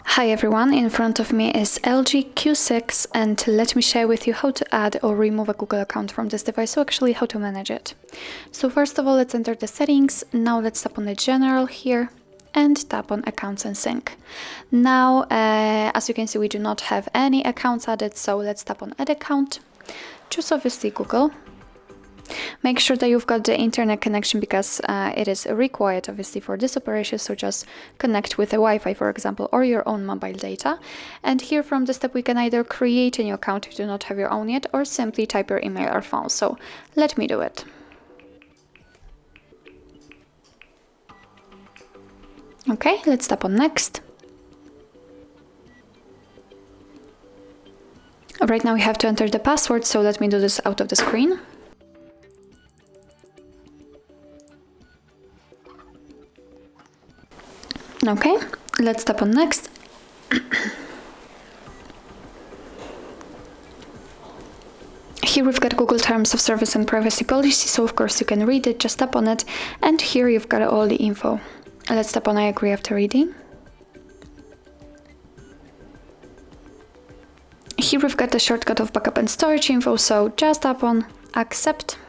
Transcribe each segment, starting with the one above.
Hi everyone, in front of me is LG Q6 and let me share with you how to add or remove a Google account from this device, so actually how to manage it. So first of all, let's enter the settings. Now let's tap on the general here and tap on accounts and sync. Now as you can see, we do not have any accounts added, so let's tap on add account. Choose obviously Google. Make sure that you've got the internet connection because it is required obviously for this operation, so just connect with the Wi-Fi, for example, or your own mobile data. And here from this step we can either create a new account if you do not have your own yet, or simply type your email or phone. So let me do it. Okay, let's tap on next. Right now we have to enter the password, so let me do this out of the screen. Okay, let's tap on next. Here we've got Google Terms of Service and Privacy Policy, so of course you can read it, just tap on it, and here you've got all the info. Let's tap on I agree after reading. Here we've got the shortcut of backup and storage info, so just tap on accept.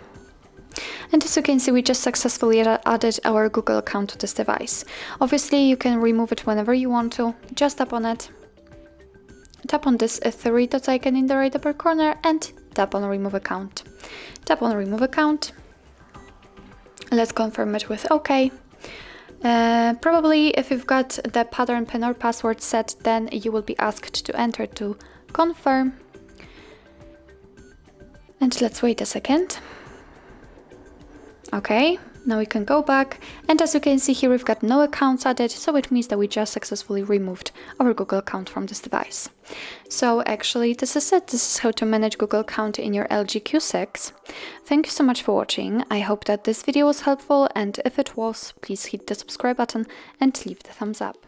And as you can see, we just successfully added our Google account to this device. Obviously, you can remove it whenever you want to. Just tap on it. Tap on this three dots icon in the right upper corner and tap on remove account. Tap on remove account. Let's confirm it with OK. Probably if you've got the pattern PIN or password set, then you will be asked to enter to confirm. And let's wait a second. Okay, now we can go back, and as you can see here, we've got no accounts added, so it means that we just successfully removed our Google account from this device. So actually, this is it. This is how to manage Google account in your LG Q6. Thank you so much for watching. I hope that this video was helpful, and if it was, please hit the subscribe button and leave the thumbs up.